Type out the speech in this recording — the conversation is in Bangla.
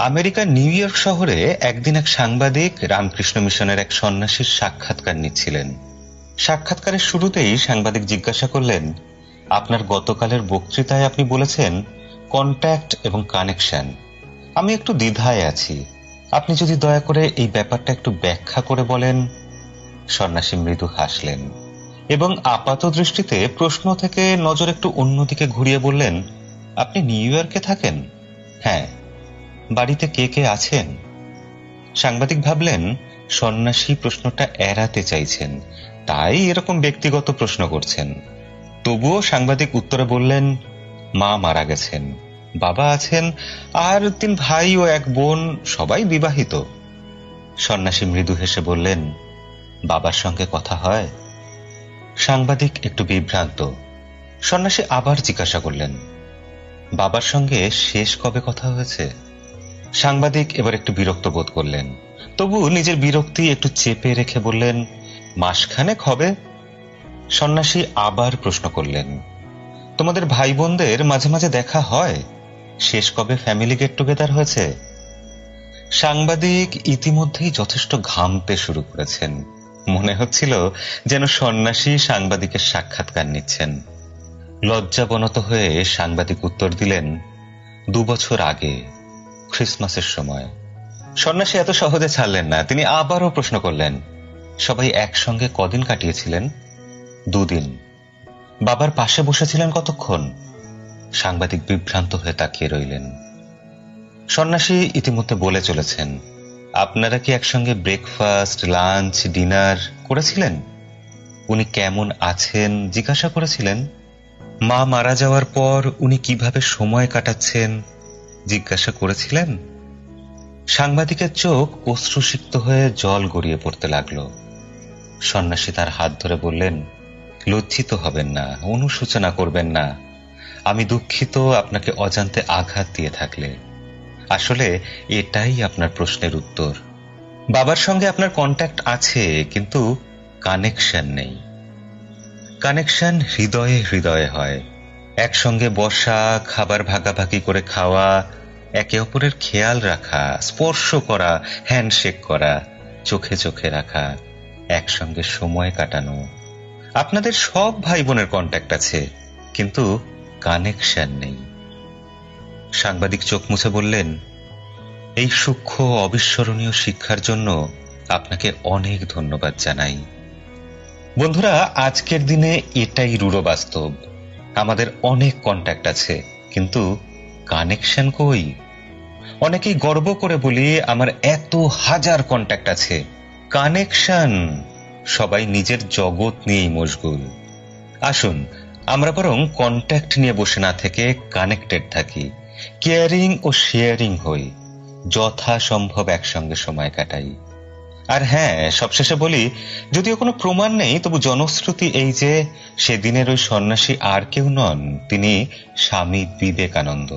আমেরিকার নিউ ইয়র্ক শহরে একদিন এক সাংবাদিক রামকৃষ্ণ মিশনের এক সন্ন্যাসীর সাক্ষাৎকার নিচ্ছিলেন। সাক্ষাৎকারের শুরুতেই সাংবাদিক জিজ্ঞাসা করলেন, আপনার গতকালের বক্তৃতায় আপনি বলেছেন কন্ট্যাক্ট এবং কানেকশন। আমি একটু দ্বিধায় আছি, আপনি যদি দয়া করে এই ব্যাপারটা একটু ব্যাখ্যা করে বলেন। সন্ন্যাসী মৃদু হাসলেন এবং আপাত দৃষ্টিতে প্রশ্ন থেকে নজর একটু অন্যদিকে ঘুরিয়ে বললেন, আপনি নিউ ইয়র্কে থাকেন? হ্যাঁ। বাড়িতে কে কে আছেন? সাংবাদিক ভাবলেন সন্ন্যাসী প্রশ্নটা এড়াতে চাইছেন, তাই এরকম ব্যক্তিগত প্রশ্ন করছেন। তবুও সাংবাদিক উত্তরে বললেন, মা মারা গেছেন, বাবা আছেন, আর 3 ভাই ও 1 বোন, সবাই বিবাহিত। সন্ন্যাসী মৃদু হেসে বললেন, বাবার সঙ্গে কথা হয়? সাংবাদিক একটু বিভ্রান্ত। সন্ন্যাসী আবার জিজ্ঞাসা করলেন, বাবার সঙ্গে শেষ কবে কথা হয়েছে? সাংবাদিক এবার একটু বিরক্ত বোধ করলেন, তবু নিজের বিরক্তি একটু চেপে রেখে বললেন, মাসখানেক হবে। সন্ন্যাসী আবার প্রশ্ন করলেন, তোমাদের ভাই বোনদের মাঝে মাঝে দেখা হয়? শেষ কবে ফ্যামিলি গেট টুগেদার হয়েছে? সাংবাদিক ইতিমধ্যেই যথেষ্ট ঘামতে শুরু করেছেন। মনে হচ্ছিল যেন সন্ন্যাসী সাংবাদিকের সাক্ষাৎকার নিচ্ছেন। লজ্জাবনত হয়ে সাংবাদিক উত্তর দিলেন, 2 বছর আগে, ক্রিসমাসের সময়। সন্ন্যাসী এত সহজে ছাড়লেন না, তিনি আবারও প্রশ্ন করলেন, সবাই একসঙ্গে কদিন কাটিয়েছিলেন? 2 দিন। বাবার পাশে বসেছিলেন কতক্ষণ? সাংবাদিক বিভ্রান্ত হয়ে তাকিয়ে রইলেন। সন্ন্যাসী ইতিমধ্যে বলে চলেছেন, আপনারা কি একসঙ্গে ব্রেকফাস্ট, লাঞ্চ, ডিনার করেছিলেন? উনি কেমন আছেন জিজ্ঞাসা করেছিলেন? মা মারা যাওয়ার পর উনি কিভাবে সময় কাটাচ্ছেন জিজ্ঞাসা করেছিলেন? সাংবাদিকের চোখ অশ্রুসিক্ত হয়ে জল গড়িয়ে পড়তে লাগলো। সন্ন্যাসী তার হাত ধরে বললেন, লজ্জিত হবেন না, অনুশোচনা করবেন না। আমি দুঃখিত আপনাকে অজান্তে আঘাত দিয়ে থাকলে। আসলে এটাই আপনার প্রশ্নের উত্তর। বাবার সঙ্গে আপনার কন্ট্যাক্ট আছে, কিন্তু কানেকশন নেই। কানেকশন হৃদয়ে হৃদয়ে হয়। একসঙ্গে বসা, খাবার ভাগাভাগি করে খাওয়া, একে অপরের খেয়াল রাখা, স্পর্শ করা, হ্যান্ডশেক করা, চোখে চোখে রাখা, একসঙ্গে সময় কাটানো। আপনাদের সব ভাই বোনের কন্ট্যাক্ট আছে, কিন্তু কানেকশন নেই। সাংবাদিক চোখ মুছে বললেন, এই সূক্ষ্ম অবিস্মরণীয় শিক্ষার জন্য আপনাকে অনেক ধন্যবাদ জানাই। বন্ধুরা, আজকের দিনে এটাই রূঢ় বাস্তব। আমাদের অনেক কন্ট্যাক্ট আছে, কিন্তু কানেকশন কই? অনেকেই গর্ব করে বলি, আমার এত হাজার কন্ট্যাক্ট আছে। কানেকশন, সবাই নিজের জগৎ নিয়েই মশগুল। আসুন আমরা বরং কন্ট্যাক্ট নিয়ে বসে না থেকে কানেক্টেড থাকি, কেয়ারিং ও শেয়ারিং হই, যথাসম্ভব একসঙ্গে সময় কাটাই। আর হ্যাঁ, সবশেষে বলি, যদিও কোনো প্রমাণ নেই, তবু জনশ্রুতি এই যে সেদিনের ওই সন্ন্যাসী আর কেউ নন, তিনি স্বামী বিবেকানন্দ।